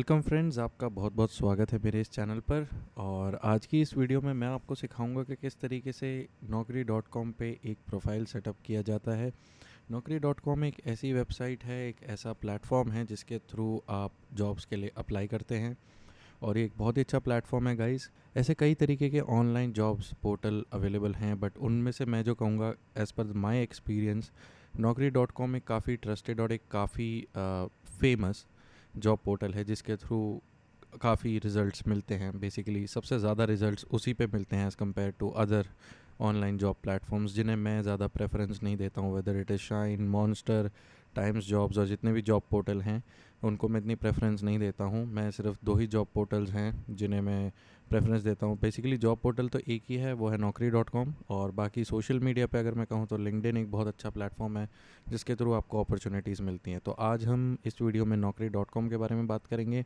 Welcome friends, आपका बहुत बहुत स्वागत है मेरे इस चैनल पर। और आज की इस वीडियो में मैं आपको सिखाऊंगा कि किस तरीके से नौकरी डॉट कॉम पे एक प्रोफाइल सेटअप किया जाता है। नौकरी डॉट कॉम एक ऐसी वेबसाइट है, एक ऐसा प्लेटफॉर्म है जिसके थ्रू आप जॉब्स के लिए अप्लाई करते हैं। और ये एक बहुत ही अच्छा प्लेटफॉर्म है गाइस। ऐसे कई तरीके के ऑनलाइन जॉब्स पोर्टल अवेलेबल हैं, बट उनमें से मैं जो कहूँगा एज़ पर माई एक्सपीरियंस, नौकरी डॉट कॉम एक काफ़ी ट्रस्टेड और एक काफ़ी फेमस जॉब पोर्टल है जिसके थ्रू काफ़ी रिज़ल्ट्स मिलते हैं। बेसिकली सबसे ज़्यादा रिज़ल्ट्स उसी पे मिलते हैं as compare to other online job platforms जिन्हें मैं ज़्यादा प्रेफरेंस नहीं देता हूँ। Whether it is Shine, Monster, Times Jobs और जितने भी जॉब पोर्टल हैं उनको मैं इतनी प्रेफरेंस नहीं देता हूँ। मैं सिर्फ दो ही जॉब पोर्टल्स हैं जिन्हें मैं प्रेफरेंस देता हूँ। बेसिकली जॉब पोर्टल तो एक ही है, वो है नौकरी डॉट कॉम। और बाकी सोशल मीडिया पे अगर मैं कहूँ तो लिंक्डइन एक बहुत अच्छा प्लेटफॉर्म है जिसके थ्रू आपको अपॉर्चुनिटीज़ मिलती हैं। तो आज हम इस वीडियो में नौकरी डॉट कॉम के बारे में बात करेंगे।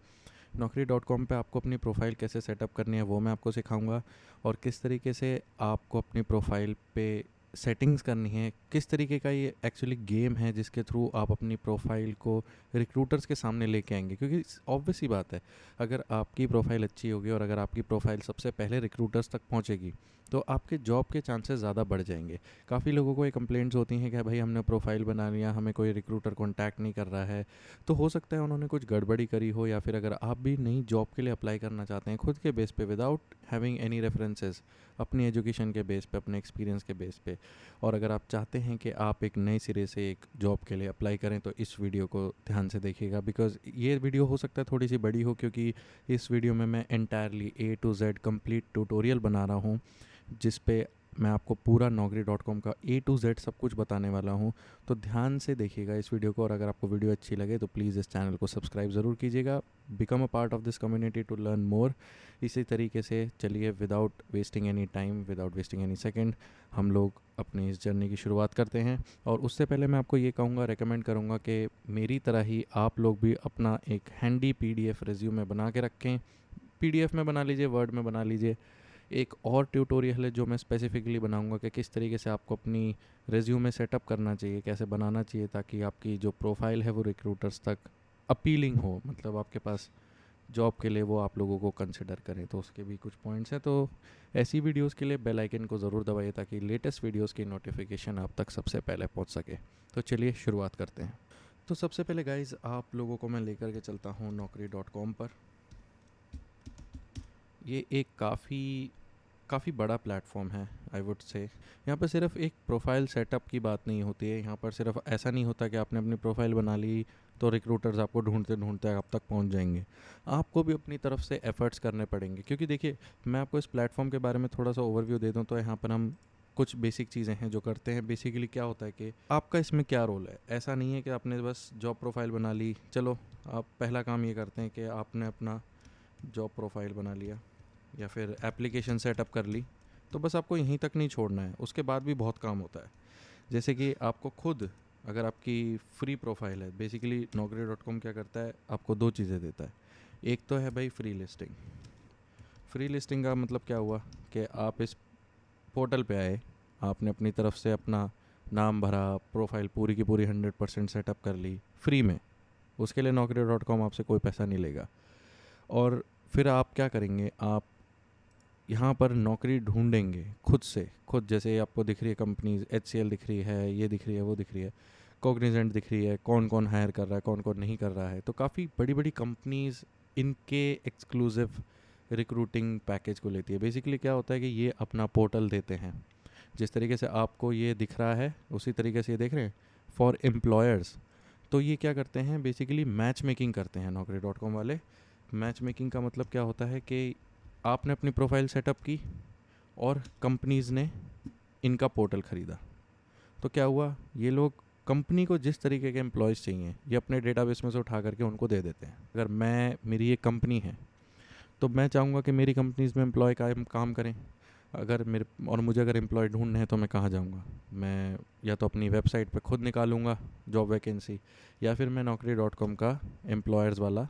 नौकरी डॉट कॉम पर आपको अपनी प्रोफाइल कैसे सेटअप करनी है वो मैं आपको सिखाऊंगा, और किस तरीके से आपको अपनी प्रोफाइल पे सेटिंग्स करनी है। किस तरीके का ये एक्चुअली गेम है जिसके थ्रू आप अपनी प्रोफाइल को रिक्रूटर्स के सामने लेके आएंगे, क्योंकि ऑब्वियस सी बात है, अगर आपकी प्रोफाइल अच्छी होगी और अगर आपकी प्रोफाइल सबसे पहले रिक्रूटर्स तक पहुंचेगी तो आपके जॉब के चांसेस ज़्यादा बढ़ जाएंगे। काफ़ी लोगों को ये कंप्लेंट्स होती हैं कि भाई हमने प्रोफाइल बना लिया, हमें कोई रिक्रूटर कॉन्टैक्ट नहीं कर रहा है। तो हो सकता है उन्होंने कुछ गड़बड़ी करी हो, या फिर अगर आप भी नई जॉब के लिए अप्लाई करना चाहते हैं खुद के बेस पे विदाउट हैविंग एनी रेफरेंसेस, अपनी एजुकेशन के बेस पे, अपने एक्सपीरियंस के बेस पे, और अगर आप चाहते हैं कि आप एक नए सिरे से एक जॉब के लिए अप्लाई करें तो इस वीडियो को ध्यान से देखिएगा। बिकॉज़ ये वीडियो हो सकता है थोड़ी सी बड़ी हो, क्योंकि इस वीडियो में मैं entirely A to Z complete tutorial बना रहा हूँ जिस पे मैं आपको पूरा नौकरी डॉट कॉम का ए टू जेड सब कुछ बताने वाला हूँ। तो ध्यान से देखिएगा इस वीडियो को, और अगर आपको वीडियो अच्छी लगे तो प्लीज़ इस चैनल को सब्सक्राइब ज़रूर कीजिएगा। Become a part of this community to learn more. इसी तरीके से चलिए, without wasting any time, without wasting any second, हम लोग अपनी इस जर्नी की शुरुआत करते हैं। और उससे पहले मैं आपको ये कहूँगा, रेकमेंड करूँगा कि मेरी तरह ही आप लोग भी अपना एक हैंडी पीडीएफ रिज्यूमे बना के रखें। पीडीएफ में बना लीजिए, वर्ड में बना लीजिए। एक और ट्यूटोरियल है जो मैं स्पेसिफिकली बनाऊंगा कि किस तरीके से आपको अपनी रिज्यूमे सेटअप करना चाहिए, कैसे बनाना चाहिए, ताकि आपकी जो प्रोफाइल है वो रिक्रूटर्स तक अपीलिंग हो, मतलब आपके पास जॉब के लिए वो आप लोगों को कंसिडर करें। तो उसके भी कुछ पॉइंट्स हैं। तो ऐसी वीडियोस के लिए बेल आइकन को ज़रूर दबाइए ताकि लेटेस्ट वीडियोस की नोटिफिकेशन आप तक सबसे पहले पहुंच सके। तो चलिए शुरुआत करते हैं। तो सबसे पहले गाइज आप लोगों को मैं लेकर के चलता हूँ नौकरी डॉट कॉम पर। ये एक काफ़ी बड़ा प्लेटफॉर्म है, आई वुड से। यहाँ पर सिर्फ एक प्रोफाइल सेटअप की बात नहीं होती है। यहाँ पर सिर्फ ऐसा नहीं होता कि आपने अपनी प्रोफाइल बना ली तो रिक्रूटर्स आपको ढूंढते ढूंढते आप तक पहुँच जाएंगे। आपको भी अपनी तरफ से एफ़र्ट्स करने पड़ेंगे, क्योंकि देखिए, मैं आपको इस प्लेटफॉर्म के बारे में थोड़ा सा ओवरव्यू दे दूँ तो यहाँ पर हम कुछ बेसिक चीज़ें हैं जो करते हैं। बेसिकली क्या होता है कि आपका इसमें क्या रोल है। ऐसा नहीं है कि आपने बस जॉब प्रोफाइल बना ली, चलो आप पहला काम ये करते हैं कि आपने अपना जॉब प्रोफाइल बना लिया या फिर एप्लीकेशन सेटअप कर ली, तो बस आपको यहीं तक नहीं छोड़ना है, उसके बाद भी बहुत काम होता है। जैसे कि आपको खुद, अगर आपकी फ्री प्रोफाइल है, बेसिकली नौकरी डॉट कॉम क्या करता है, आपको दो चीज़ें देता है। एक तो है भाई फ्री लिस्टिंग। फ्री लिस्टिंग का मतलब क्या हुआ कि आप इस पोर्टल पे आए, आपने अपनी तरफ से अपना नाम भरा, प्रोफाइल पूरी की पूरी 100% सेटअप कर ली फ्री में। उसके लिए नौकरी डॉट कॉम आपसे कोई पैसा नहीं लेगा। और फिर आप क्या करेंगे, आप यहाँ पर नौकरी ढूंढेंगे खुद से खुद। जैसे आपको दिख रही है कंपनीज, HCL दिख रही है, ये दिख रही है, वो दिख रही है, कॉग्निजेंट दिख रही है, कौन कौन हायर कर रहा है, कौन कौन नहीं कर रहा है। तो काफ़ी बड़ी बड़ी कंपनीज इनके एक्सक्लूसिव रिक्रूटिंग पैकेज को लेती है। बेसिकली क्या होता है कि ये अपना पोर्टल देते हैं, जिस तरीके से आपको ये दिख रहा है उसी तरीके से ये देख रहे हैं फॉर एम्प्लॉयर्स। तो ये क्या करते हैं, बेसिकली मैच मेकिंग करते हैं नौकरी डॉट कॉम वाले। मैच मेकिंग का मतलब क्या होता है कि आपने अपनी प्रोफाइल सेटअप की और कंपनीज़ ने इनका पोर्टल ख़रीदा। तो क्या हुआ, ये लोग कंपनी को जिस तरीके के एम्प्लॉयज़ चाहिए ये अपने डेटाबेस में से उठा करके उनको दे देते हैं। अगर मेरी एक कंपनी है तो मैं चाहूँगा कि मेरी कंपनीज़ में एम्प्लॉय काम करें। अगर मेरे और मुझे अगर एम्प्लॉय ढूंढने हैं तो मैं कहाँ जाऊँगा, मैं या तो अपनी वेबसाइट पे खुद निकालूंगा जॉब वैकेंसी, या फिर मैं नौकरी डॉट कॉम का एम्प्लॉयर्स वाला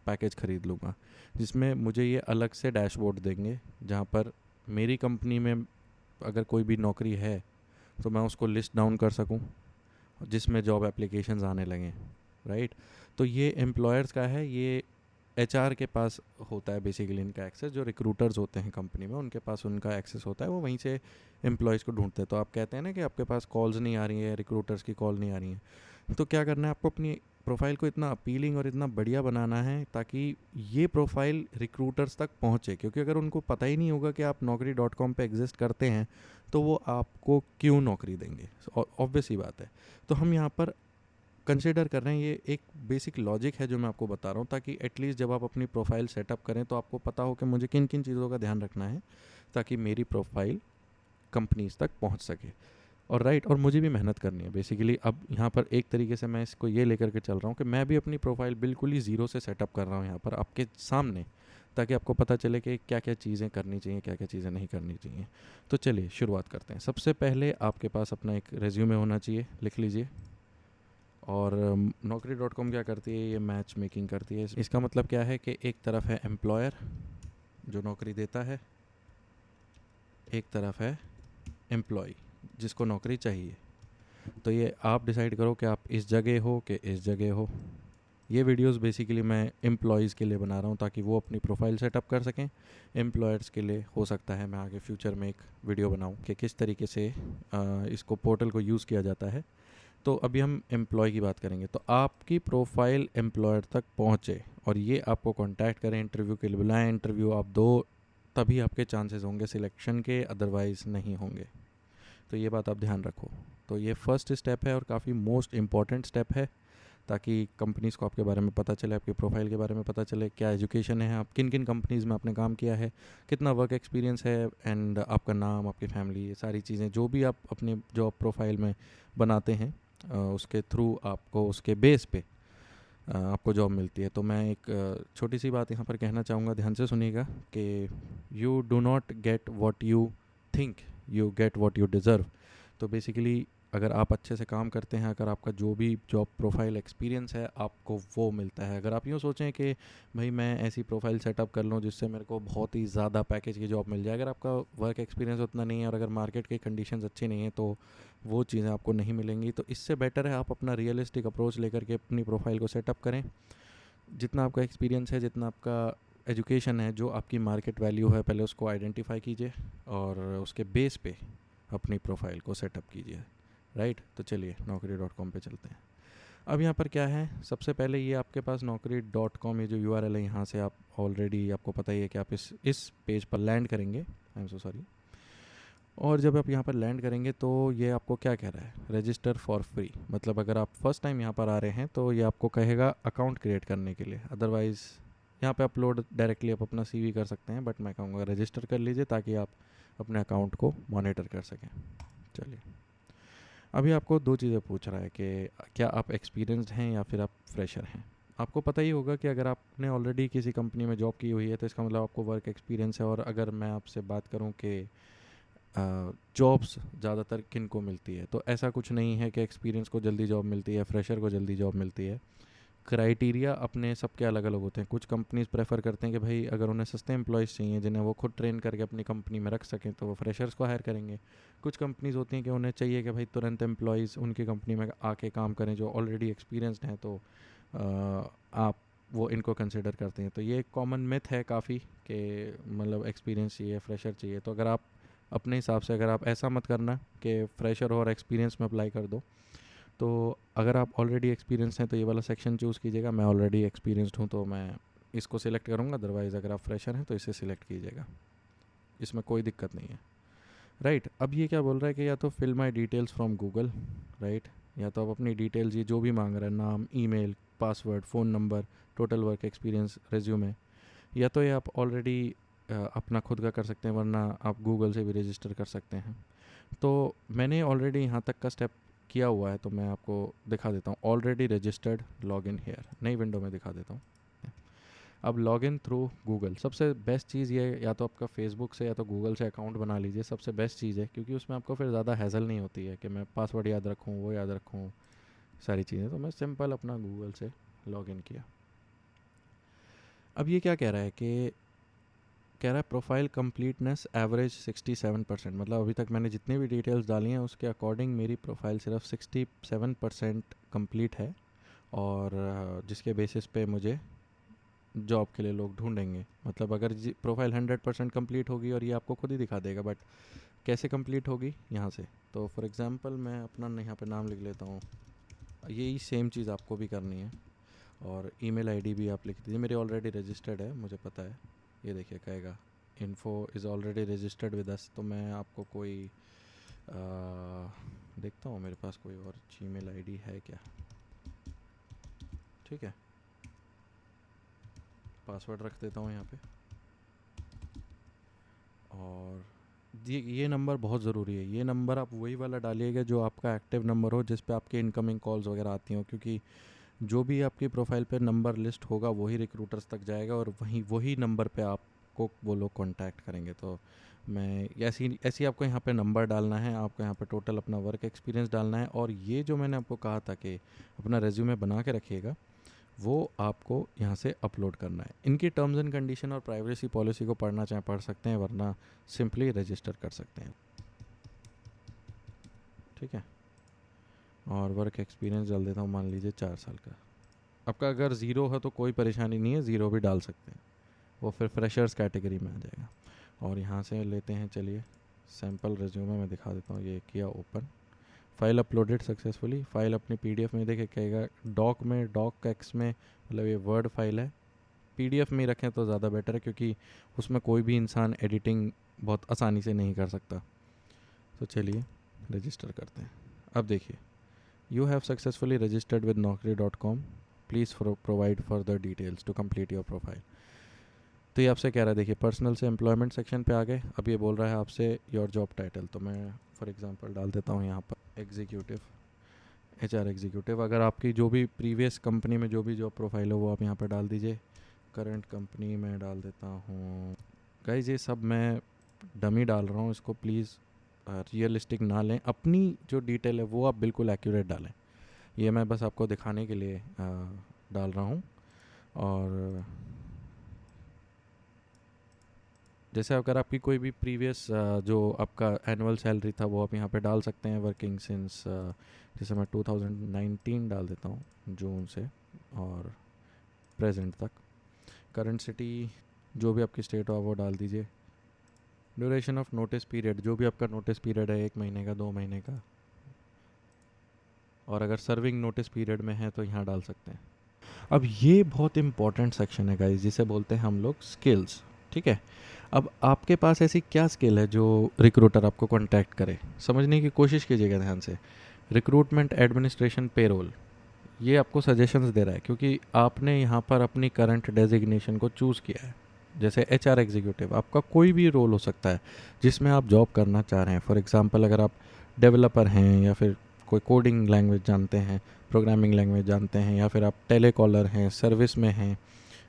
पैकेज ख़रीद लूँगा, जिसमें मुझे ये अलग से डैशबोर्ड देंगे जहाँ पर मेरी कंपनी में अगर कोई भी नौकरी है तो मैं उसको लिस्ट डाउन कर सकूँ, जिसमें जॉब एप्लीकेशंस आने लगें, राइट। तो ये एम्प्लॉयर्स का है, ये एचआर के पास होता है बेसिकली इनका एक्सेस, जो रिक्रूटर्स होते हैं कंपनी में उनके पास उनका एक्सेस होता है, वो वहीं से एम्प्लॉयज़ को ढूंढते हैं। तो आप कहते हैं ना कि आपके पास कॉल्स नहीं आ रही हैं, रिक्रूटर्स की कॉल नहीं आ रही हैं, तो क्या करना है आपको, अपनी प्रोफाइल को इतना अपीलिंग और इतना बढ़िया बनाना है ताकि ये प्रोफाइल रिक्रूटर्स तक पहुँचे। क्योंकि अगर उनको पता ही नहीं होगा कि आप Naukri.com पे एग्जिस्ट करते हैं तो वो आपको क्यों नौकरी देंगे, ऑब्वियस ही बात है। तो हम यहाँ पर कंसिडर कर रहे हैं, ये एक बेसिक लॉजिक है जो मैं आपको बता रहा हूँ, ताकि एटलीस्ट जब आप अपनी प्रोफाइल सेटअप करें तो आपको पता हो कि मुझे किन किन चीज़ों का ध्यान रखना है ताकि मेरी प्रोफाइल कंपनीज तक पहुँच सके। और राइट, और मुझे भी मेहनत करनी है बेसिकली। अब यहाँ पर एक तरीके से मैं इसको ये लेकर के चल रहा हूँ कि मैं भी अपनी प्रोफाइल बिल्कुल ही ज़ीरो से सेटअप कर रहा हूँ यहाँ पर आपके सामने, ताकि आपको पता चले कि क्या क्या चीज़ें करनी चाहिए, क्या क्या चीज़ें नहीं करनी चाहिए। तो चलिए शुरुआत करते हैं। सबसे पहले आपके पास अपना एक रेज्यूमे होना चाहिए, लिख लीजिए। और Naukri.com क्या करती है, ये मैच मेकिंग करती है। इसका मतलब क्या है कि एक तरफ है एम्प्लॉयर जो नौकरी देता है, एक तरफ है एम्प्लॉय जिसको नौकरी चाहिए। तो ये आप डिसाइड करो कि आप इस जगह हो कि इस जगह हो। ये वीडियोस बेसिकली मैं एम्प्लॉयज़ के लिए बना रहा हूँ ताकि वो अपनी प्रोफाइल सेटअप कर सकें। एम्प्लॉयर्स के लिए हो सकता है मैं आगे फ्यूचर में एक वीडियो बनाऊँ कि किस तरीके से इसको पोर्टल को यूज़ किया जाता है। तो अभी हम एम्प्लॉय की बात करेंगे। तो आपकी प्रोफाइल एम्प्लॉयर तक पहुँचे और ये आपको कांटेक्ट करें, इंटरव्यू के लिए बुलाएं, इंटरव्यू आप दो, तभी आपके चांसेस होंगे सिलेक्शन के, अदरवाइज़ नहीं होंगे। तो ये बात आप ध्यान रखो। तो ये फर्स्ट स्टेप है और काफ़ी मोस्ट इम्पॉर्टेंट स्टेप है, ताकि कंपनीज़ को आपके बारे में पता चले, आपकी प्रोफाइल के बारे में पता चले, क्या एजुकेशन है, आप किन किन कंपनीज़ में आपने काम किया है, कितना वर्क एक्सपीरियंस है, एंड आपका नाम, आपकी फैमिली, ये सारी चीज़ें जो भी आप अपने जॉब प्रोफाइल में बनाते हैं उसके थ्रू आपको, उसके बेस पे आपको जॉब मिलती है। तो मैं एक छोटी सी बात यहाँ पर कहना चाहूँगा, ध्यान से सुनिएगा कि you do not get what you think, you get what you deserve. तो बेसिकली अगर आप अच्छे से काम करते हैं, अगर आपका जो भी जॉब प्रोफाइल एक्सपीरियंस है आपको वो मिलता है। अगर आप यूँ सोचें कि भाई मैं ऐसी प्रोफाइल सेटअप कर लूँ जिससे मेरे को बहुत ही ज़्यादा पैकेज की जॉब मिल जाए, अगर आपका वर्क एक्सपीरियंस उतना नहीं है और अगर मार्केट की कंडीशंस अच्छी नहीं है तो वो चीज़ें आपको नहीं मिलेंगी। तो इससे बेटर है आप अपना रियलिस्टिक अप्रोच लेकर के अपनी प्रोफाइल को सेटअप करें। जितना आपका एक्सपीरियंस है, जितना आपका एजुकेशन है, जो आपकी मार्केट वैल्यू है, पहले उसको आइडेंटिफाई कीजिए और उसके बेस पे अपनी प्रोफाइल को सेटअप कीजिए। राइट, तो चलिए Naukri.com पे चलते हैं। अब यहाँ पर क्या है, सबसे पहले ये आपके पास Naukri.com, ये जो URL है, यहाँ से आप ऑलरेडी, आपको पता ही है कि आप इस पेज पर लैंड करेंगे। I am so sorry. और जब आप यहाँ पर लैंड करेंगे तो ये आपको क्या कह रहा है, रजिस्टर फॉर फ्री। मतलब अगर आप फर्स्ट टाइम यहाँ पर आ रहे हैं तो ये आपको कहेगा अकाउंट क्रिएट करने के लिए, अदरवाइज़ यहाँ पे अपलोड डायरेक्टली आप अपना CV कर सकते हैं, बट मैं कहूँगा रजिस्टर कर लीजिए ताकि आप अपने अकाउंट को मॉनिटर कर सकें। चलिए, अभी आपको दो चीज़ें पूछ रहा है कि क्या आप एक्सपीरियंस्ड हैं या फिर आप फ्रेशर हैं। आपको पता ही होगा कि अगर आपने ऑलरेडी किसी कंपनी में जॉब की हुई है तो इसका मतलब आपको वर्क एक्सपीरियंस है। और अगर मैं आपसे बात करूं कि जॉब्स ज़्यादातर किन को मिलती है, तो ऐसा कुछ नहीं है कि एक्सपीरियंस को जल्दी जॉब मिलती है, फ्रेशर को जल्दी जॉब मिलती है। क्राइटेरिया अपने सबके अलग अलग होते हैं। कुछ कंपनीज प्रेफर करते हैं कि भाई अगर उन्हें सस्ते एम्प्लॉयज़ चाहिए जिन्हें वो खुद ट्रेन करके अपनी कंपनी में रख सकें तो वो फ्रेशर्स को हायर करेंगे। कुछ कंपनीज होती हैं कि उन्हें चाहिए कि भाई तुरंत एम्प्लॉयज़ उनकी कंपनी में आके काम करें जो ऑलरेडी एक्सपीरियंसड हैं, तो आप वो इनको कंसिडर करते हैं। तो ये एक कॉमन मिथ है काफ़ी कि मतलब एक्सपीरियंस चाहिए, फ्रेशर चाहिए। तो अगर आप अपने हिसाब से, अगर आप ऐसा मत करना कि फ्रेशर और एक्सपीरियंस में अप्लाई कर दो। तो अगर आप ऑलरेडी एक्सपीरियंस हैं तो ये वाला सेक्शन चूज़ कीजिएगा। मैं ऑलरेडी एक्सपीरियंसड हूँ तो मैं इसको सिलेक्ट करूँगा, अदरवाइज़ अगर आप फ्रेशर हैं तो इसे सिलेक्ट कीजिएगा, इसमें कोई दिक्कत नहीं है। राइट, अब ये क्या बोल रहा है कि या तो fill my details from Google, right, या तो आप अपनी डिटेल्स, ये जो भी मांग रहा है, नाम, email, password, phone number, total work experience, resume, या तो ये आप ऑलरेडी अपना खुद का कर सकते हैं, वरना आप गूगल से भी रजिस्टर कर सकते हैं। तो मैंने ऑलरेडी यहाँ तक का स्टेप किया हुआ है तो मैं आपको दिखा देता हूँ। Already registered, log in here, नई विंडो में दिखा देता हूँ। अब लॉग इन थ्रू गूगल, सबसे बेस्ट चीज़ ये, या तो आपका फेसबुक से या तो गूगल से अकाउंट बना लीजिए, सबसे बेस्ट चीज़ है, क्योंकि उसमें आपको फिर ज़्यादा हैसल नहीं होती है कि मैं पासवर्ड याद रखूँ, वो याद रखूँ, सारी चीज़ें। तो मैं सिंपल अपना गूगल से लॉग इन किया। अब ये क्या कह रहा है कि कह रहा है प्रोफाइल कंप्लीटनेस एवरेज 67%। मतलब अभी तक मैंने जितनी भी डिटेल्स डाली हैं उसके अकॉर्डिंग मेरी प्रोफाइल सिर्फ 67% कंप्लीट है, और जिसके बेसिस पे मुझे जॉब के लिए लोग ढूंढेंगे। मतलब अगर प्रोफाइल 100% कंप्लीट होगी और ये आपको खुद ही दिखा देगा, बट कैसे कंप्लीट होगी यहाँ से। तो फॉर एग्जांपल मैं अपना यहाँ पे नाम लिख लेता हूँ, यही सेम चीज़ आपको भी करनी है। और ईमेल आईडी भी आप लिख दीजिए, मेरी ऑलरेडी रजिस्टर्ड है, मुझे पता है। ये देखिए कहेगा info is already registered with us. तो मैं आपको कोई देखता हूँ मेरे पास कोई और जीमेल आईडी है क्या। ठीक है, पासवर्ड रख देता हूँ यहाँ पे। और ये नंबर बहुत ज़रूरी है। ये नंबर आप वही वाला डालिएगा जो आपका एक्टिव नंबर हो, जिस पे आपके इनकमिंग कॉल्स वगैरह आती हों, क्योंकि जो भी आपकी प्रोफाइल पे नंबर लिस्ट होगा वही रिक्रूटर्स तक जाएगा और वही नंबर पे आपको वो लोग कांटेक्ट करेंगे। तो मैं ऐसी ऐसी आपको यहाँ पे नंबर डालना है, आपको यहाँ पे टोटल अपना वर्क एक्सपीरियंस डालना है, और ये जो मैंने आपको कहा था कि अपना रेज्यूमे बना के रखिएगा, वो आपको यहाँ से अपलोड करना है। इनकी टर्म्स एंड कंडीशन और प्राइवेसी पॉलिसी को पढ़ना चाहें पढ़ सकते हैं, वरना सिंपली रजिस्टर कर सकते हैं। ठीक है, और वर्क एक्सपीरियंस डाल देता हूँ, मान लीजिए 4 साल का। आपका अगर ज़ीरो है तो कोई परेशानी नहीं है, ज़ीरो भी डाल सकते हैं, वो फिर फ्रेशर्स कैटेगरी में आ जाएगा। और यहाँ से लेते हैं, चलिए सैम्पल रेज्यूमे मैं दिखा देता हूँ। ये किया open, file uploaded successfully. File अपनी पीडीएफ में देखे कहेगा डॉक में, डॉक एक्स में, मतलब ये वर्ड फाइल है। पीडीएफ में ही रखें तो ज़्यादा बेटर है, क्योंकि उसमें कोई भी इंसान एडिटिंग बहुत आसानी से नहीं कर सकता। तो चलिए रजिस्टर करते हैं। अब देखिए, you have successfully registered with naukri.com, please provide further details to complete your profile. तो ये आपसे कह रहा है, देखिए पर्सनल से एम्प्लॉयमेंट सेक्शन पे आ गए। अब ये बोल रहा है आपसे योर जॉब टाइटल। तो मैं फॉर एग्जांपल डाल देता हूँ यहाँ पर एग्जीक्यूटिव, एचआर एग्जीक्यूटिव। अगर आपकी जो भी प्रीवियस कंपनी में जो भी जॉब प्रोफाइल हो वो आप यहाँ पर डाल दीजिए। करंट कंपनी में डाल देता हूँ। गाइज ये सब मैं डमी डाल रहा हूँ, इसको प्लीज़ रियलिस्टिक ना लें। अपनी जो डिटेल है वो आप बिल्कुल एक्यूरेट डालें। ये मैं बस आपको दिखाने के लिए डाल रहा हूँ। और जैसे अगर आपकी कोई भी प्रीवियस जो आपका एनुअल सैलरी था वो आप यहाँ पे डाल सकते हैं, वर्किंग सिंस जैसे मैं 2019 डाल देता हूँ, जून से और प्रेजेंट तक। करंट सिटी जो भी आपकी स्टेट हो वो डाल दीजिए। ड्यूरेशन ऑफ नोटिस पीरियड, जो भी आपका नोटिस पीरियड है, 1 महीने का, 2 महीने का। और अगर सर्विंग नोटिस पीरियड में है तो यहाँ डाल सकते हैं। अब ये बहुत इंपॉर्टेंट सेक्शन है गाइस, जिसे बोलते हैं हम लोग स्किल्स। ठीक है, अब आपके पास ऐसी क्या स्किल है जो रिक्रूटर आपको कांटेक्ट करे, समझने की कोशिश कीजिएगा ध्यान से। रिक्रूटमेंट, एडमिनिस्ट्रेशन, पेरोल, ये आपको सजेशंस दे रहा है, क्योंकि आपने यहाँ पर अपनी करंट डेजिग्नेशन को चूज़ किया है। जैसे एचआर एग्जीक्यूटिव, आपका कोई भी रोल हो सकता है जिसमें आप जॉब करना चाह रहे हैं। फॉर एग्जांपल अगर आप डेवलपर हैं, या फिर कोई कोडिंग लैंग्वेज जानते हैं, प्रोग्रामिंग लैंग्वेज जानते हैं, या फिर आप टेलीकॉलर हैं, सर्विस में हैं,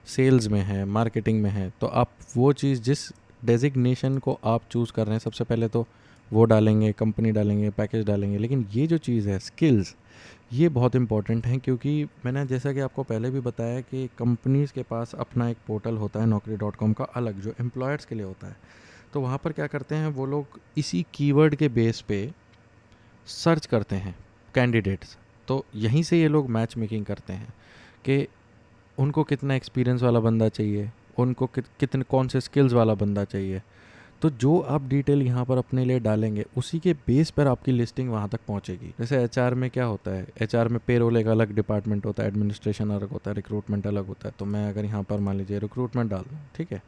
सेल्स में है, मार्केटिंग में है, तो आप वो चीज़ जिस डेजिग्नेशन को आप चूज़ कर रहे हैं सबसे पहले तो वो डालेंगे, कंपनी डालेंगे, पैकेज डालेंगे। लेकिन ये जो चीज़ है स्किल्स, ये बहुत इंपॉर्टेंट है, क्योंकि मैंने जैसा कि आपको पहले भी बताया कि कंपनीज़ के पास अपना एक पोर्टल होता है naukri.com का अलग, जो एम्प्लॉयर्स के लिए होता है। तो वहाँ पर क्या करते हैं वो लोग, इसी कीवर्ड के बेस पे सर्च करते हैं कैंडिडेट्स। तो यहीं से ये लोग मैच मेकिंग करते हैं कि उनको कितना एक्सपीरियंस वाला बंदा चाहिए, उनको कितने कौन से स्किल्स वाला बंदा चाहिए। तो जो आप डिटेल यहाँ पर अपने लिए डालेंगे उसी के बेस पर आपकी लिस्टिंग वहाँ तक पहुँचेगी। जैसे एचआर में क्या होता है, एचआर में पेरोल एक अलग डिपार्टमेंट होता है, एडमिनिस्ट्रेशन अलग होता है, रिक्रूटमेंट अलग होता है। तो मैं अगर यहाँ पर मान लीजिए रिक्रूटमेंट डाल दूँ, ठीक है,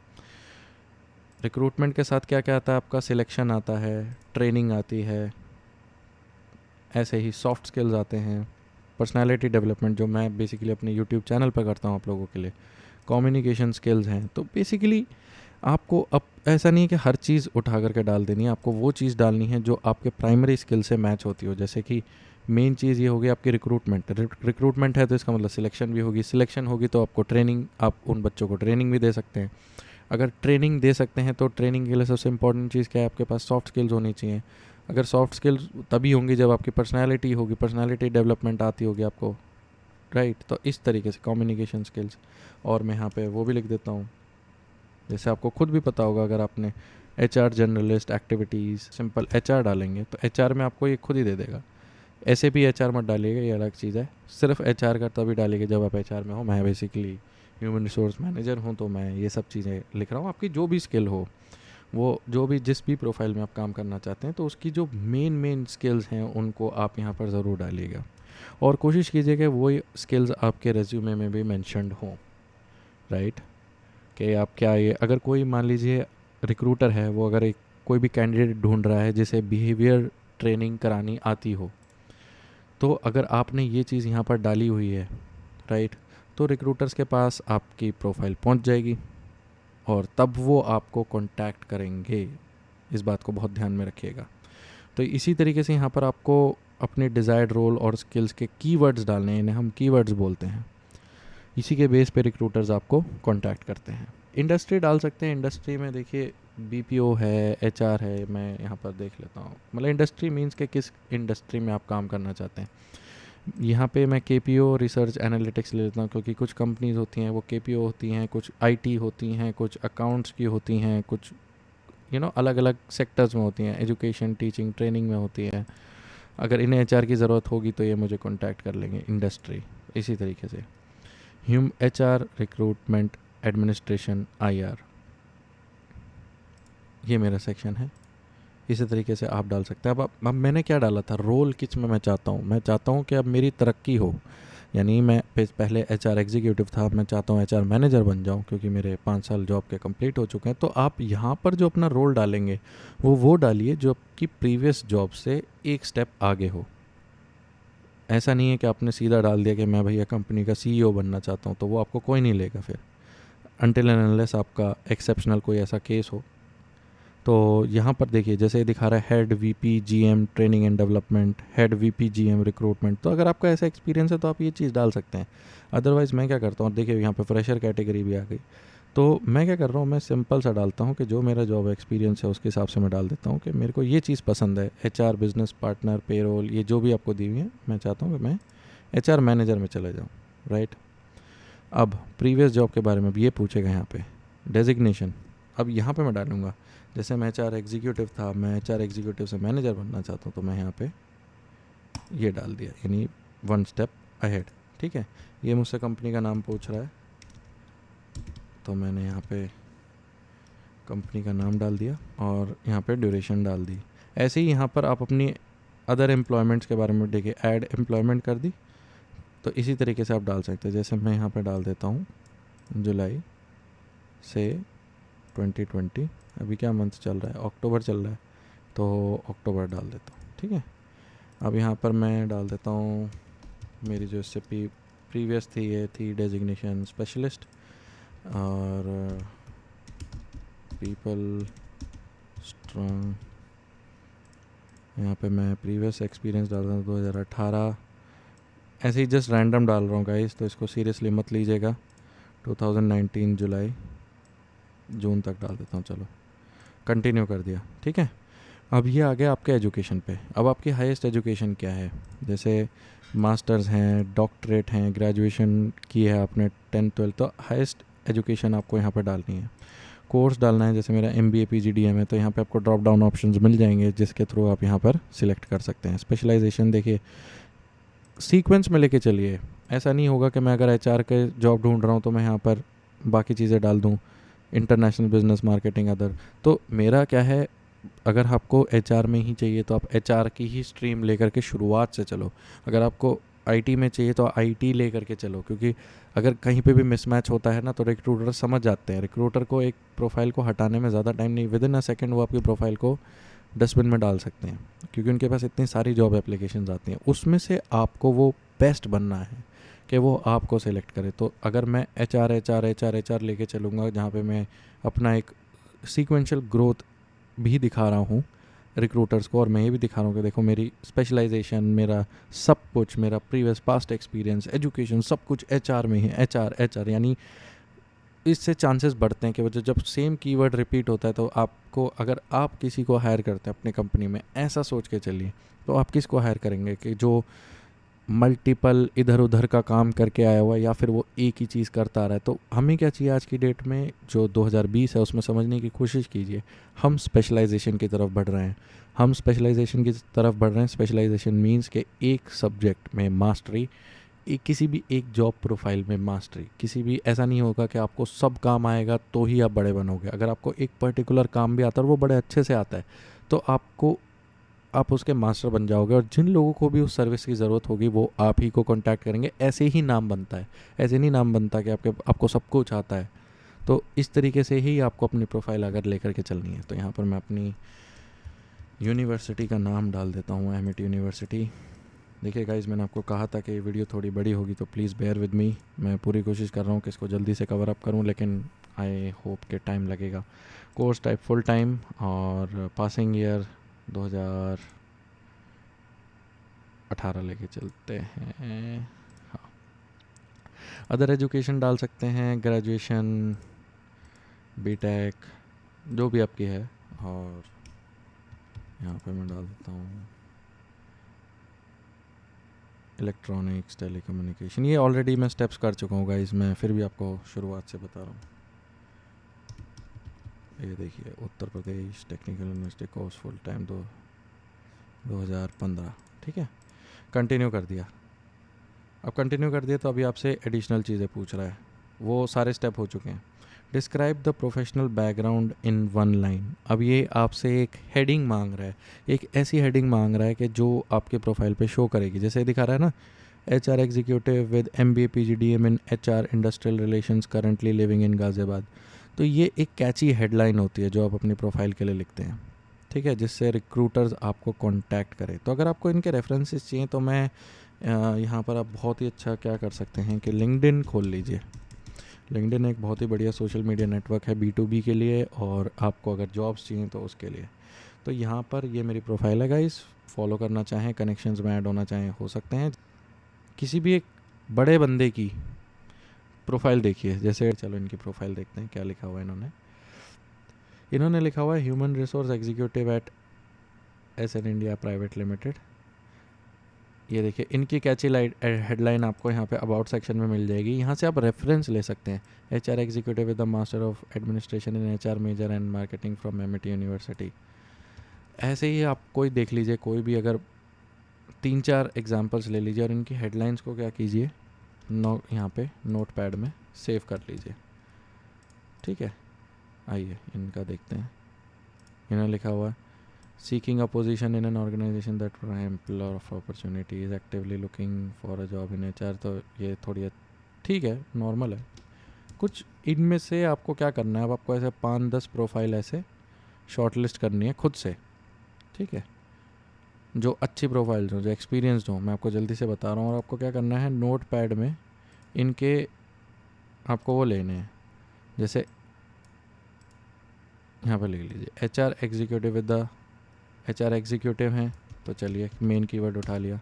रिक्रूटमेंट के साथ क्या क्या आता है आपका, सिलेक्शन आता है, ट्रेनिंग आती है, ऐसे ही सॉफ्ट स्किल्स आते हैं, पर्सनालिटी डेवलपमेंट जो मैं बेसिकली अपने यूट्यूब चैनल पर करता हूँ आप लोगों के लिए, कम्युनिकेशन स्किल्स हैं। तो बेसिकली आपको अब ऐसा नहीं है कि हर चीज़ उठा करके डाल देनी है, आपको वो चीज़ डालनी है जो आपके प्राइमरी स्किल से मैच होती हो। जैसे कि मेन चीज़ ये होगी आपकी रिक्रूटमेंट है तो इसका मतलब सिलेक्शन भी होगी, सिलेक्शन होगी तो आपको ट्रेनिंग, आप उन बच्चों को ट्रेनिंग भी दे सकते हैं। अगर ट्रेनिंग दे सकते हैं तो ट्रेनिंग के लिए सबसे इंपॉर्टेंट चीज़ क्या है, आपके पास सॉफ्ट स्किल्स होनी चाहिए। अगर सॉफ्ट स्किल्स तभी होंगी जब आपकी पर्सनालिटी होगी, पर्सनालिटी डेवलपमेंट आती होगी आपको, राइट। तो इस तरीके से कम्युनिकेशन स्किल्स। और मैं यहाँ पे वो भी लिख देता हूँ, जैसे आपको खुद भी पता होगा, अगर आपने HR generalist activities, simple HR डालेंगे तो एचआर में आपको ये खुद ही दे देगा। ऐसे भी एचआर मत डालिएगा, ये अलग चीज़ है। सिर्फ एचआर का तभी डालिएगा जब आप एचआर में हो। मैं बेसिकली ह्यूमन रिसोर्स मैनेजर हूँ तो मैं ये सब चीज़ें लिख रहा हूँ। आपकी जो भी स्किल हो, वो जो भी जिस भी प्रोफाइल में आप काम करना चाहते हैं, तो उसकी जो मेन स्किल्स हैं उनको आप यहाँ पर ज़रूर डालिएगा, और कोशिश कीजिए कि वो स्किल्स आपके रेज्यूमे में भी मेंशन्ड हों, राइट। कि आप क्या, ये अगर कोई मान लीजिए रिक्रूटर है, वो अगर एक कोई भी कैंडिडेट ढूंढ रहा है जिसे बिहेवियर ट्रेनिंग करानी आती हो, तो अगर आपने ये चीज़ यहाँ पर डाली हुई है, राइट, तो रिक्रूटर्स के पास आपकी प्रोफाइल पहुँच जाएगी और तब वो आपको कांटेक्ट करेंगे। इस बात को बहुत ध्यान में रखिएगा। तो इसी तरीके से यहाँ पर आपको अपने डिज़ायर्ड रोल और स्किल्स के कीवर्ड्स डालने हैं, इन्हें हम कीवर्ड्स बोलते हैं। इसी के बेस पे रिक्रूटर्स आपको कांटेक्ट करते हैं। इंडस्ट्री डाल सकते हैं। इंडस्ट्री में देखिए बीपीओ है, एचआर है, मैं यहाँ पर देख लेता हूँ। मतलब इंडस्ट्री मींस के किस इंडस्ट्री में आप काम करना चाहते हैं। यहाँ पे मैं केपीओ रिसर्च एनालिटिक्स ले लेता हूँ, क्योंकि कुछ कंपनीज होती हैं वो केपीओ होती हैं, कुछ आईटी होती हैं, कुछ अकाउंट्स की होती हैं, कुछ अलग अलग सेक्टर्स में होती हैं, एजुकेशन, टीचिंग, ट्रेनिंग में होती हैं। अगर इन्हें एचआर की ज़रूरत होगी तो ये मुझे कांटेक्ट कर लेंगे, इंडस्ट्री। इसी तरीके से एचआर, रिक्रूटमेंट, एडमिनिस्ट्रेशन, आईआर, ये मेरा सेक्शन है। इसी तरीके से आप डाल सकते हैं। अब मैंने क्या डाला था, रोल किस में मैं चाहता हूँ। मैं चाहता हूँ कि अब मेरी तरक्की हो, यानी मैं पहले एचआर एग्जीक्यूटिव था, अब मैं चाहता हूँ एचआर मैनेजर बन जाऊँ, क्योंकि मेरे 5 साल जॉब के कंप्लीट हो चुके हैं। तो आप यहाँ पर जो अपना रोल डालेंगे वो डालिए जो आपकी प्रीवियस जॉब से एक स्टेप आगे हो। ऐसा नहीं है कि आपने सीधा डाल दिया कि मैं भैया कंपनी का सीईओ बनना चाहता हूँ, तो वो आपको कोई नहीं लेगा फिर, अनटिल एंड अनलेस आपका एक्सेप्शनल कोई ऐसा केस हो। तो यहाँ पर देखिए जैसे दिखा रहा है head VP GM training and development, head VP GM recruitment. तो अगर आपका ऐसा एक्सपीरियंस है तो आप ये चीज़ डाल सकते हैं। अदरवाइज़ मैं क्या करता हूँ, देखिए यहाँ पे फ्रेशर कैटेगरी भी आ गई, तो मैं क्या कर रहा हूँ, मैं सिंपल सा डालता हूँ कि जो मेरा जॉब एक्सपीरियंस है उसके हिसाब से मैं डाल देता हूँ कि मेरे को ये चीज़ पसंद है, एचआर, बिजनेस पार्टनर, पेरोल, ये जो भी आपको दी हुई है, मैं चाहता हूँ कि मैं एचआर मैनेजर में चले जाऊँ, राइट। अब प्रीवियस जॉब के बारे में भी ये पूछेगा यहाँ पे, डेजिग्नेशन। अब यहाँ पे मैं डालूँगा, जैसे मैं एचआर एग्जीक्यूटिव था, मैं एचआर एग्जीक्यूटिव से मैनेजर बनना चाहता हूँ, तो मैं यहाँ पे ये डाल दिया, यानी 1 स्टेप अहेड, ठीक है। ये मुझसे कंपनी का नाम पूछ रहा है, तो मैंने यहाँ पे कंपनी का नाम डाल दिया और यहाँ पे ड्यूरेशन डाल दी। ऐसे ही यहाँ पर आप अपनी अदर एम्प्लॉयमेंट्स के बारे में देखिए, ऐड एम्प्लॉयमेंट कर दी, तो इसी तरीके से आप डाल सकते हैं। जैसे मैं यहाँ पे डाल देता हूँ जुलाई से 2020, अभी क्या मंथ चल रहा है, अक्टूबर चल रहा है, तो अक्टूबर डाल देता हूँ, ठीक है। अब यहाँ पर मैं डाल देता हूँ मेरी जो इससे प्रीवियस थी, ये थी डेजिग्नेशन स्पेशलिस्ट, और पीपल स्ट्रॉन्ग। यहाँ पे मैं प्रीवियस एक्सपीरियंस डाल रहा हूँ 2018, ऐसे ही जस्ट रैंडम डाल रहा हूँ गाइस, तो इसको सीरियसली मत लीजिएगा। 2019 जुलाई जून तक डाल देता हूँ, चलो कंटिन्यू कर दिया, ठीक है। अब ये आ गया आपके एजुकेशन पे। अब आपकी हाईएस्ट एजुकेशन क्या है, जैसे मास्टर्स हैं, डॉक्टरेट हैं, ग्रेजुएशन की है आपने 10th 12th, तो हाईएस्ट एजुकेशन आपको यहाँ पर डालनी है। कोर्स डालना है, जैसे मेरा MBA PGDM है, तो यहाँ पे आपको ड्रॉप डाउन ऑप्शंस मिल जाएंगे जिसके थ्रू आप यहाँ पर सिलेक्ट कर सकते हैं। स्पेशलाइजेशन देखिए सीक्वेंस में लेके चलिए, ऐसा नहीं होगा कि मैं अगर HR के जॉब ढूंढ रहा हूँ तो मैं यहाँ पर बाकी चीज़ें डाल दूँ, इंटरनेशनल बिजनेस, मार्केटिंग, अदर। तो मेरा क्या है, अगर आपको HR में ही चाहिए तो आप HR की ही स्ट्रीम लेकर के शुरुआत से चलो। अगर आपको IT में चाहिए तो IT लेकर के चलो, क्योंकि अगर कहीं पे भी मिसमैच होता है ना तो रिक्रूटर समझ जाते हैं। रिक्रूटर को एक प्रोफाइल को हटाने में ज़्यादा टाइम नहीं, विदिन अ सेकेंड वो आपकी प्रोफाइल को डस्टबिन में डाल सकते हैं, क्योंकि उनके पास इतनी सारी जॉब एप्लीकेशंस आती हैं, उसमें से आपको वो बेस्ट बनना है कि वो आपको सेलेक्ट करे। तो अगर मैं HR लेके चलूँगा, जहाँ पे मैं अपना एक सीक्वेंशियल ग्रोथ भी दिखा रहा हूँ रिक्रूटर्स को, और मैं ये भी दिखा रहा हूँ कि देखो मेरी स्पेशलाइजेशन, मेरा सब कुछ, मेरा प्रीवियस पास्ट एक्सपीरियंस, एजुकेशन, सब कुछ HR में ही, HR, यानी इससे चांसेस बढ़ते हैं कि वो जब सेम कीवर्ड रिपीट होता है तो आपको, अगर आप किसी को हायर करते हैं अपनी कंपनी में, ऐसा सोच के चलिए, तो आप किसको हायर करेंगे कि जो मल्टीपल इधर उधर का काम करके आया हुआ है, या फिर वो एक ही चीज़ करता आ रहा है। तो हमें क्या चाहिए आज की डेट में, जो 2020 है उसमें समझने की कोशिश कीजिए, हम स्पेशलाइजेशन की तरफ बढ़ रहे हैं। स्पेशलाइजेशन मीन्स के एक सब्जेक्ट में मास्टरी, किसी भी एक जॉब प्रोफाइल में मास्टरी, किसी भी ऐसा नहीं होगा कि आपको सब काम आएगा तो ही आप बड़े बनोगे। अगर आपको एक पर्टिकुलर काम भी आता है और वो बड़े अच्छे से आता है तो आप उसके मास्टर बन जाओगे, और जिन लोगों को भी उस सर्विस की ज़रूरत होगी वो आप ही को कांटेक्ट करेंगे। ऐसे ही नाम बनता है, ऐसे नहीं नाम बनता कि आपको सब कुछ आता है। तो इस तरीके से ही आपको अपनी प्रोफाइल अगर लेकर के चलनी है। तो यहाँ पर मैं अपनी यूनिवर्सिटी का नाम डाल देता हूँ, एमिटी यूनिवर्सिटी। देखिए गाइस, मैंने आपको कहा था कि ये वीडियो थोड़ी बड़ी होगी, तो प्लीज़ बेयर विद मी। मैं पूरी कोशिश कर रहा हूँ कि इसको जल्दी से कवर अप करूँ, लेकिन आई होप के टाइम लगेगा। कोर्स टाइप फुल टाइम, और पासिंग ईयर 2018 लेके चलते हैं। हाँ, अदर एजुकेशन डाल सकते हैं, ग्रेजुएशन, बीटेक, जो भी आपकी है। और यहाँ पे मैं डाल देता हूँ इलेक्ट्रॉनिक्स, टेलीकम्युनिकेशन। ये ऑलरेडी मैं स्टेप्स कर चुका हूँ गाइस, मैं फिर भी आपको शुरुआत से बता रहा हूँ। ये देखिए, Uttar Pradesh technical university course full time 2015। ठीक है, कंटिन्यू कर दिया। अब कंटिन्यू कर दिया तो अभी आपसे एडिशनल चीज़ें पूछ रहा है, वो सारे स्टेप हो चुके हैं। Describe the professional background in one line. अब ये आपसे एक हेडिंग मांग रहा है, एक ऐसी हेडिंग मांग रहा है कि जो आपके प्रोफाइल पे शो करेगी। जैसे दिखा रहा है ना, HR executive with MBA PGDM in HR industrial relations currently living in Ghaziabad. तो ये एक कैची हेडलाइन होती है जो आप अपनी प्रोफाइल के लिए लिखते हैं, ठीक है, जिससे रिक्रूटर्स आपको कांटेक्ट करें। तो अगर आपको इनके रेफरेंसेस चाहिए तो मैं यहाँ पर आप बहुत ही अच्छा क्या कर सकते हैं कि लिंक्डइन खोल लीजिए। लिंक्डइन एक बहुत ही बढ़िया सोशल मीडिया नेटवर्क है B2B के लिए, और आपको अगर जॉब्स चाहिए तो उसके लिए। तो यहाँ पर ये मेरी प्रोफाइल है गाइस, फॉलो करना चाहें, कनेक्शंस में ऐड होना चाहें, हो सकते हैं। किसी भी एक बड़े बंदे की प्रोफाइल देखिए, जैसे चलो इनकी प्रोफाइल देखते हैं क्या लिखा हुआ है इन्होंने लिखा हुआ है human resource executive at SN India private limited. ये देखिए, इनकी कैची हेडलाइन आपको यहाँ पे अबाउट सेक्शन में मिल जाएगी। यहाँ से आप रेफरेंस ले सकते हैं। HR executive with the master of administration in HR major and marketing from Amity University. ऐसे ही आप कोई देख लीजिए, कोई भी अगर 3-4 एग्जांपल्स ले लीजिए और इनकी हेडलाइंस को क्या कीजिए, यहाँ पे नोट पैड में सेव कर लीजिए। ठीक है, आइए इनका देखते हैं। इन्होंने लिखा हुआ है seeking a position in an organisation that ampler of opportunities actively looking for a job in HR। तो ये थोड़ी ठीक है, नॉर्मल है। कुछ इनमें से आपको क्या करना है, अब आपको ऐसे 5-10 प्रोफाइल ऐसे शॉर्टलिस्ट करनी है खुद से। ठीक है, जो अच्छी प्रोफाइल्स हो, जो एक्सपीरियंसड हो, मैं आपको जल्दी से बता रहा हूँ। और आपको क्या करना है, नोट पैड में इनके आपको वो लेने हैं। जैसे यहाँ पर लिख लीजिए HR executive with the HR executive हैं, तो चलिए मेन कीवर्ड उठा लिया,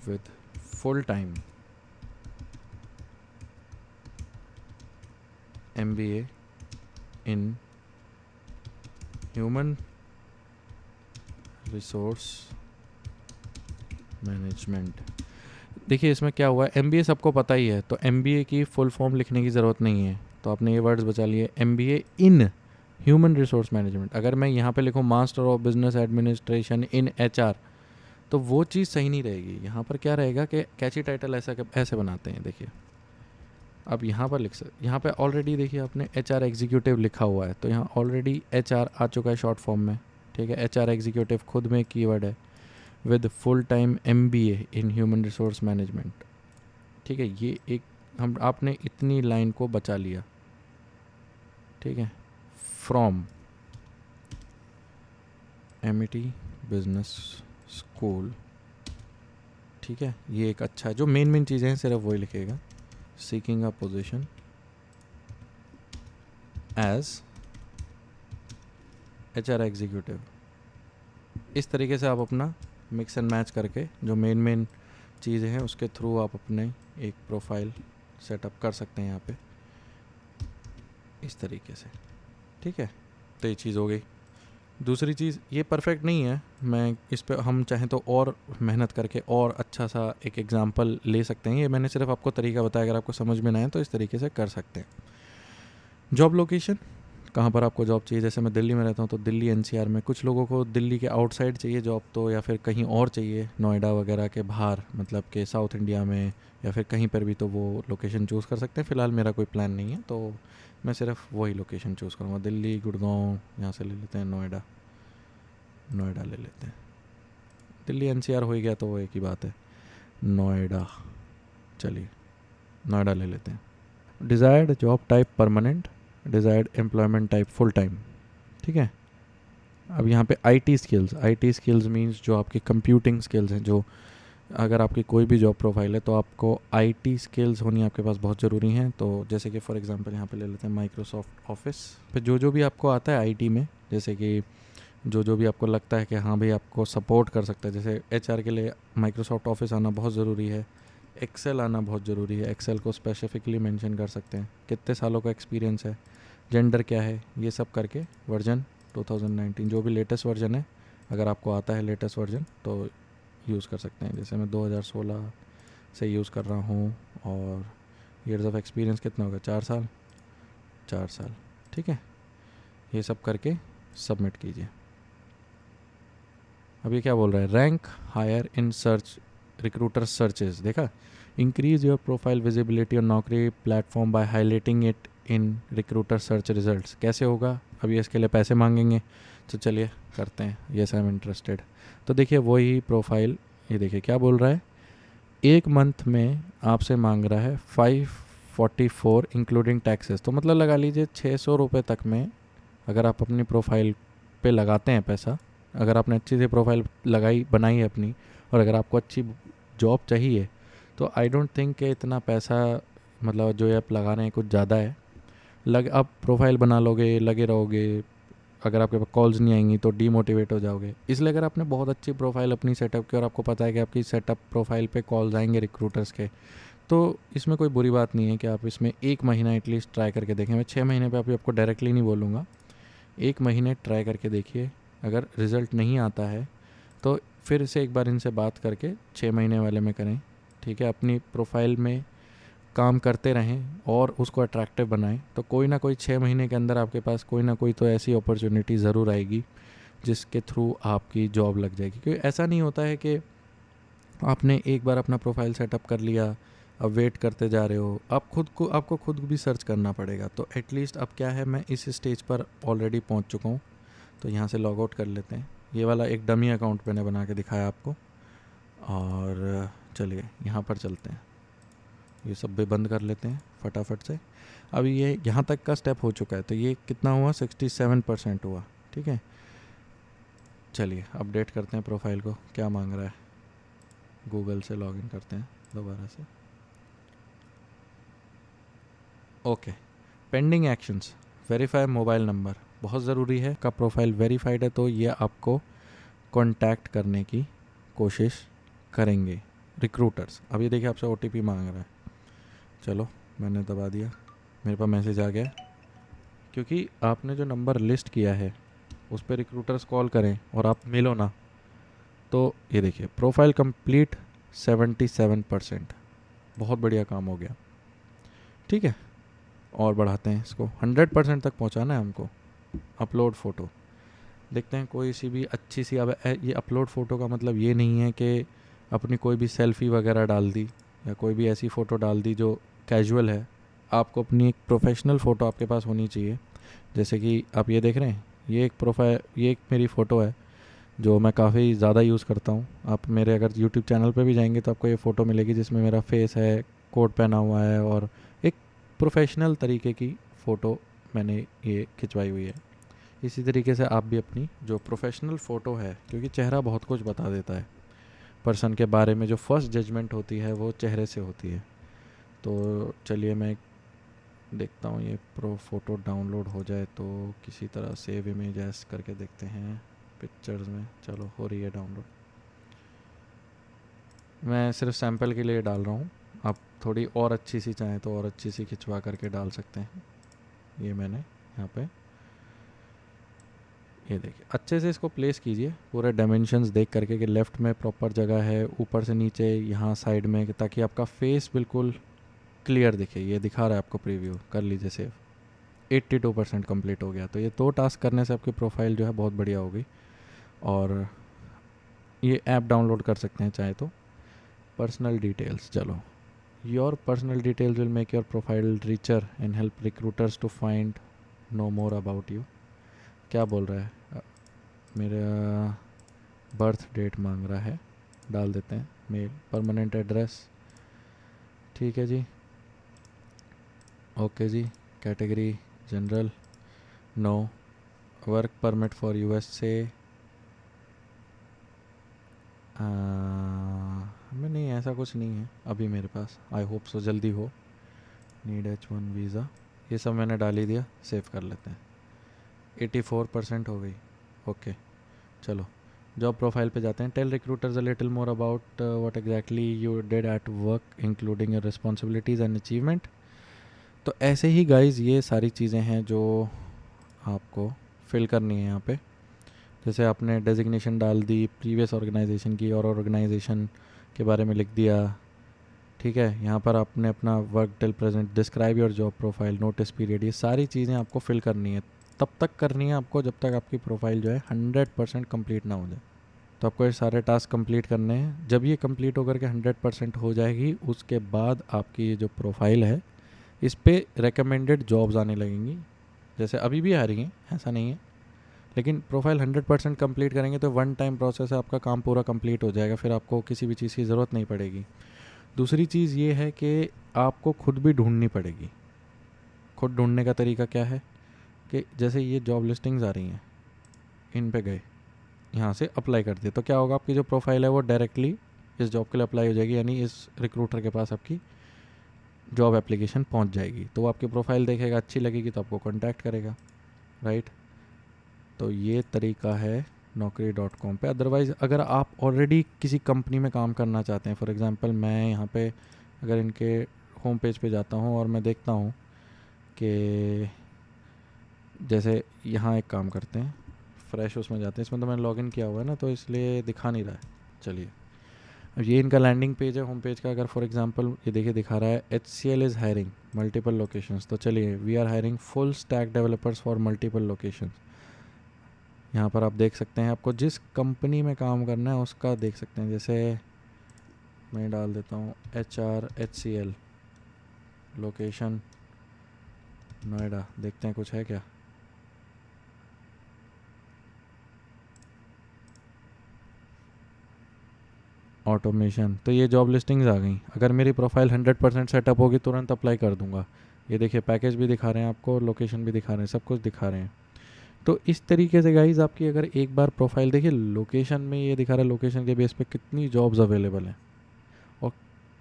with full time MBA in human resource management. देखिए इसमें क्या हुआ है, MBA सबको पता ही है, तो MBA की फुल फॉर्म लिखने की ज़रूरत नहीं है। तो आपने ये वर्ड्स बचा लिए, MBA in human resource management. अगर मैं यहाँ पे लिखूँ master of business administration in HR, तो वो चीज़ सही नहीं रहेगी। यहाँ पर क्या रहेगा कि कैची टाइटल ऐसे बनाते हैं। देखिए अब यहाँ पर यहाँ पे ऑलरेडी देखिए आपने HR एग्जीक्यूटिव लिखा हुआ है, तो यहाँ ऑलरेडी HR आ चुका है शॉर्ट फॉर्म में। ठीक है, HR एग्जीक्यूटिव खुद में कीवर्ड है, with full time MBA in human resource management. ठीक है, ये एक आपने इतनी लाइन को बचा लिया। ठीक है, फ्रॉम एमिटी बिजनेस स्कूल। ठीक है, ये एक अच्छा है, जो मेन चीज़ें हैं सिर्फ वही लिखेगा। Seeking a position as HR executive. इस तरीके से आप अपना मिक्स एंड मैच करके जो मेन चीज़ें हैं उसके थ्रू आप अपने एक प्रोफाइल सेटअप कर सकते हैं यहाँ पे इस तरीके से। ठीक है, तो ये चीज़ हो गई। दूसरी चीज़, ये परफेक्ट नहीं है, मैं इस पे हम चाहें तो और मेहनत करके और अच्छा सा एक एग्जांपल ले सकते हैं। ये मैंने सिर्फ आपको तरीका बताया, अगर आपको समझ में ना आए तो इस तरीके से कर सकते हैं। जॉब लोकेशन, कहाँ पर आपको जॉब चाहिए। जैसे मैं दिल्ली में रहता हूँ तो दिल्ली एनसीआर में, कुछ लोगों को दिल्ली के आउटसाइड चाहिए जॉब, तो या फिर कहीं और चाहिए नोएडा वगैरह के बाहर, मतलब कि साउथ इंडिया में या फिर कहीं पर भी, तो वो लोकेशन चूज़ कर सकते हैं। फ़िलहाल मेरा कोई प्लान नहीं है, तो मैं सिर्फ वही लोकेशन चूज़ करूँगा, दिल्ली, गुड़गांव, यहाँ से ले लेते हैं नोएडा, नोएडा ले लेते हैं। दिल्ली एनसीआर हो ही गया तो वो एक ही बात है, नोएडा, चलिए नोएडा ले लेते हैं। Desired job type permanent, desired employment type full time, ठीक है। अब यहाँ पे आईटी स्किल्स मींस जो आपकी कंप्यूटिंग स्किल्स हैं, जो अगर आपकी कोई भी जॉब प्रोफाइल है तो आपको आईटी स्किल्स होनी आपके पास बहुत ज़रूरी हैं। तो जैसे कि फॉर एग्जांपल यहाँ पे ले लेते हैं माइक्रोसॉफ्ट ऑफिस, फिर जो भी आपको आता है आईटी में, जैसे कि जो भी आपको लगता है कि हाँ भाई आपको सपोर्ट कर सकता है। जैसे एचआर के लिए माइक्रोसॉफ्ट ऑफिस आना बहुत ज़रूरी है, एक्सेल आना बहुत ज़रूरी है, एक्सेल को स्पेसिफिकली मेंशन कर सकते हैं, कितने सालों का एक्सपीरियंस है, जेंडर क्या है, ये सब करके वर्जन 2019 जो भी लेटेस्ट वर्जन है, अगर आपको आता है लेटेस्ट वर्जन तो यूज़ कर सकते हैं। जैसे मैं 2016 से यूज़ कर रहा हूँ, और ईयर्स ऑफ एक्सपीरियंस कितना होगा, 4 साल, ठीक है। ये सब करके सबमिट कीजिए। अब ये क्या बोल रहा है, rank higher in search recruiter searches, देखा, increase your profile visibility on Naukri platform by highlighting it in recruiter search results. कैसे होगा, अभी इसके लिए पैसे मांगेंगे, तो चलिए करते हैं, येस आई एम इंटरेस्टेड। तो देखिए वही प्रोफाइल, ये देखिए क्या बोल रहा है, एक मंथ में आपसे मांग रहा है 544 इंक्लूडिंग टैक्सेस। तो मतलब लगा लीजिए 600 रुपये तक में अगर आप अपनी प्रोफाइल पे लगाते हैं पैसा, अगर आपने अच्छी सी प्रोफाइल लगाई बनाई है अपनी, और अगर आपको अच्छी जॉब चाहिए, तो आई डोंट थिंक कि इतना पैसा, मतलब जो ये आप लगा रहे हैं कुछ ज़्यादा है। आप प्रोफाइल बना लोगे, लगे रहोगे, अगर आपके पास कॉल्स नहीं आएंगी तो डीमोटिवेट हो जाओगे। इसलिए अगर आपने बहुत अच्छी प्रोफाइल अपनी सेटअप की और आपको पता है कि आपकी सेटअप प्रोफाइल पे कॉल्स आएंगे रिक्रूटर्स के, तो इसमें कोई बुरी बात नहीं है कि आप इसमें 1 महीना एटलीस्ट ट्राई करके देखें। मैं 6 महीने पे अभी आपको डायरेक्टली नहीं बोलूँगा, 1 महीने ट्राई करके देखिए। अगर रिज़ल्ट नहीं आता है तो फिर से एक बार इनसे बात करके 6 महीने वाले में करें, ठीक है। अपनी प्रोफाइल में काम करते रहें और उसको अट्रैक्टिव बनाएं, तो कोई ना कोई 6 महीने के अंदर आपके पास कोई ना कोई तो ऐसी अपॉर्चुनिटी ज़रूर आएगी जिसके थ्रू आपकी जॉब लग जाएगी। क्योंकि ऐसा नहीं होता है कि आपने एक बार अपना प्रोफाइल सेटअप कर लिया, अब वेट करते जा रहे हो, आपको खुद भी सर्च करना पड़ेगा। तो एटलीस्ट अब क्या है, मैं इस स्टेज पर ऑलरेडी पहुंच चुका हूं, तो यहाँ से लॉग आउट कर लेते हैं। ये वाला एक डमी अकाउंट मैंने बना के दिखाया आपको, और चलिए यहाँ पर चलते हैं, ये सब भी बंद कर लेते हैं फटाफट से। अभी ये यहाँ तक का स्टेप हो चुका है, तो ये कितना हुआ, 67% हुआ, ठीक है। चलिए अपडेट करते हैं प्रोफाइल को, क्या मांग रहा है, गूगल से लॉगिन करते हैं दोबारा से। Okay, pending actions, verify mobile number, बहुत ज़रूरी है। का प्रोफाइल वेरीफाइड है तो ये आपको कांटेक्ट करने की कोशिश करेंगे रिक्रूटर्स। अब ये देखिए आपसे ओटीपी मांग रहा है, चलो मैंने दबा दिया, मेरे पास मैसेज आ गया। क्योंकि आपने जो नंबर लिस्ट किया है उस पर रिक्रूटर्स कॉल करें और आप मिलो ना, तो ये देखिए प्रोफाइल कंप्लीट 77%, बहुत बढ़िया काम हो गया, ठीक है। और बढ़ाते हैं इसको, 100% तक पहुंचाना है हमको। अपलोड फ़ोटो, देखते हैं कोई सी भी अच्छी सी। अब ये अपलोड फ़ोटो का मतलब ये नहीं है कि अपनी कोई भी सेल्फ़ी वगैरह डाल दी या कोई भी ऐसी फ़ोटो डाल दी जो कैजुअल है। आपको अपनी एक प्रोफेशनल फ़ोटो आपके पास होनी चाहिए। जैसे कि आप ये देख रहे हैं, ये एक मेरी फ़ोटो है जो मैं काफ़ी ज़्यादा यूज़ करता हूँ। आप मेरे अगर यूट्यूब चैनल पे भी जाएंगे तो आपको ये फ़ोटो मिलेगी जिसमें मेरा फेस है, कोट पहना हुआ है, और एक प्रोफेशनल तरीके की फ़ोटो मैंने ये खिंचवाई हुई है। इसी तरीके से आप भी अपनी जो प्रोफेशनल फ़ोटो है, क्योंकि चेहरा बहुत कुछ बता देता है पर्सन के बारे में, जो फर्स्ट जजमेंट होती है वो चेहरे से होती है। तो चलिए मैं देखता हूँ ये फ़ोटो डाउनलोड हो जाए तो किसी तरह सेव इमेज करके देखते हैं पिक्चर्स में। चलो हो रही है डाउनलोड, मैं सिर्फ सैंपल के लिए डाल रहा हूँ। आप थोड़ी और अच्छी सी चाहें तो और अच्छी सी खिंचवा करके डाल सकते हैं। ये मैंने यहाँ पे, ये देखिए अच्छे से इसको प्लेस कीजिए पूरे डायमेंशंस देख करके कि लेफ़्ट में प्रॉपर जगह है, ऊपर से नीचे, यहाँ साइड में, ताकि आपका फेस बिल्कुल क्लियर दिखे। ये दिखा रहा है आपको प्रीव्यू, कर लीजिए सेव। 82% कंप्लीट हो गया। तो ये 2 टास्क करने से आपकी प्रोफाइल जो है बहुत बढ़िया हो गई। और ये ऐप डाउनलोड कर सकते हैं चाहे तो। पर्सनल डिटेल्स, चलो, your personal details will make your profile richer and help recruiters to find know more about you. क्या बोल रहा है? मेरा बर्थ डेट मांग रहा है, डाल देते हैं। मेल, परमानेंट एड्रेस, ठीक है जी, ओके जी। Category general, no. Work permit for USA, हमें नहीं, ऐसा कुछ नहीं है अभी मेरे पास। आई होप सो जल्दी हो। नीड H1 वीज़ा, ये सब मैंने डाल ही दिया। सेव कर लेते हैं। 84% हो गई। ओके, चलो जॉब प्रोफाइल पे जाते हैं। Tell recruiters a little more about what exactly you did at work including your responsibilities and achievement. तो ऐसे ही गाइज ये सारी चीज़ें हैं जो आपको फिल करनी है यहाँ पे। जैसे आपने डेजिग्नेशन डाल दी प्रीवियस ऑर्गेनाइजेशन की और ऑर्गेनाइजेशन के बारे में लिख दिया, ठीक है। यहाँ पर आपने अपना work till present, describe your job profile, notice period, ये सारी चीज़ें आपको फिल करनी है। तब तक करनी है आपको जब तक आपकी प्रोफाइल जो है 100% कंप्लीट ना हो जाए। तो आपको ये सारे टास्क कंप्लीट करने हैं। जब ये कंप्लीट होकर के 100% हो जाएगी, उसके बाद आपकी ये जो प्रोफाइल है इस पर रिकमेंडेड जॉब्स आने लगेंगी। जैसे अभी भी आ रही हैं, ऐसा नहीं है, लेकिन प्रोफाइल 100% कंप्लीट करेंगे तो वन टाइम प्रोसेस है, आपका काम पूरा कंप्लीट हो जाएगा, फिर आपको किसी भी चीज़ की ज़रूरत नहीं पड़ेगी। दूसरी चीज़ ये है कि आपको खुद भी ढूंढनी पड़ेगी। खुद ढूंढने का तरीका क्या है कि जैसे ये जॉब लिस्टिंग्स आ रही हैं, इन पे गए, यहाँ से अप्लाई कर दिया, तो क्या होगा, आपकी जो प्रोफाइल है वो डायरेक्टली इस जॉब के लिए अप्लाई हो जाएगी, यानी इस रिक्रूटर के पास आपकी जॉब एप्लीकेशन पहुँच जाएगी। तो वो आपकी प्रोफाइल देखेगा, अच्छी लगेगी तो आपको कॉन्टैक्ट करेगा, राइट। तो ये तरीका है Naukri.com पे। अदरवाइज़ अगर आप ऑलरेडी किसी कंपनी में काम करना चाहते हैं, फॉर एग्ज़ाम्पल मैं यहाँ पे अगर इनके होम पेज पे जाता हूँ और मैं देखता हूँ कि जैसे यहाँ एक काम करते हैं, फ्रेश उसमें जाते हैं। इसमें तो मैंने लॉगिन किया हुआ है ना, तो इसलिए दिखा नहीं रहा है। चलिए, अब ये इनका लैंडिंग पेज है होम पेज का। अगर फॉर एग्ज़ाम्पल ये देखिए दिखा रहा है HCL is hiring multiple locations. तो चलिए, we are hiring full stack developers for multiple locations. यहाँ पर आप देख सकते हैं, आपको जिस कंपनी में काम करना है उसका देख सकते हैं। जैसे मैं डाल देता हूँ HR HCL, लोकेशन नोएडा, देखते हैं कुछ है क्या। ऑटोमेशन, तो ये जॉब लिस्टिंग्स आ गई। अगर मेरी प्रोफाइल 100% सेटअप होगी, तुरंत अप्लाई कर दूंगा। ये देखिए, पैकेज भी दिखा रहे हैं आपको, लोकेशन भी दिखा रहे हैं, सब कुछ दिखा रहे हैं। तो इस तरीके से गाइज आपकी अगर एक बार प्रोफाइल देखिए, लोकेशन में ये दिखा रहा है, लोकेशन के बेस पे कितनी जॉब्स अवेलेबल हैं। और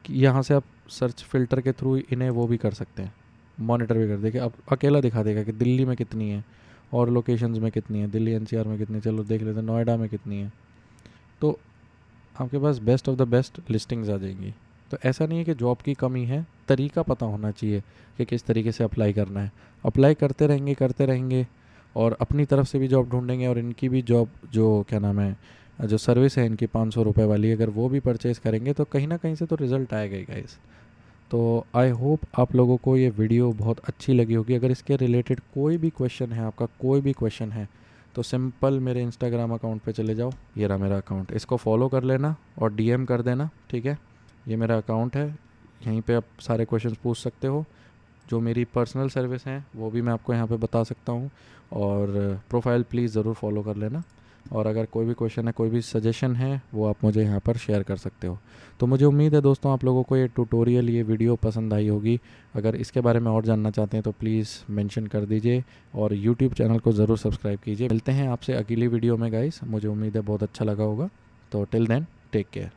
यहाँ से आप सर्च फिल्टर के थ्रू इन्हें वो भी कर सकते हैं, मॉनिटर भी कर। देखिए, अब अकेला दिखा देगा कि दिल्ली में कितनी है और लोकेशंस में कितनी है, दिल्ली NCR में कितनी, चलो देख लेते हैं, नोएडा में कितनी है। तो आपके पास best of the best listings आ जाएंगी। तो ऐसा नहीं है कि जॉब की कमी है, तरीका पता होना चाहिए कि किस तरीके से अप्लाई करना है। अप्लाई करते रहेंगे और अपनी तरफ से भी जॉब ढूंढेंगे, और इनकी भी जॉब जो क्या नाम है, जो सर्विस है इनकी 500 रुपये वाली, अगर वो भी परचेज़ करेंगे तो कहीं ना कहीं से तो रिज़ल्ट आएगा ही गाइस। तो आई होप आप लोगों को ये वीडियो बहुत अच्छी लगी होगी। अगर इसके रिलेटेड कोई भी क्वेश्चन है, आपका कोई भी क्वेश्चन है, तो सिंपल मेरे इंस्टाग्राम अकाउंट पे चले जाओ। ये रहा मेरा अकाउंट, इसको फॉलो कर लेना और DM कर देना, ठीक है। ये मेरा अकाउंट है, यहीं पे आप सारे क्वेश्चंस पूछ सकते हो। जो मेरी पर्सनल सर्विस हैं वो भी मैं आपको यहाँ पे बता सकता हूँ। और प्रोफाइल प्लीज़ ज़रूर फॉलो कर लेना। और अगर कोई भी क्वेश्चन है, कोई भी सजेशन है, वो आप मुझे यहाँ पर शेयर कर सकते हो। तो मुझे उम्मीद है दोस्तों आप लोगों को ये ट्यूटोरियल, ये वीडियो पसंद आई होगी। अगर इसके बारे में और जानना चाहते हैं तो प्लीज़ मेंशन कर दीजिए और यूट्यूब चैनल को ज़रूर सब्सक्राइब कीजिए। मिलते हैं आपसे अगली वीडियो में गाइस, मुझे उम्मीद है बहुत अच्छा लगा होगा। तो टिल देन, टेक केयर।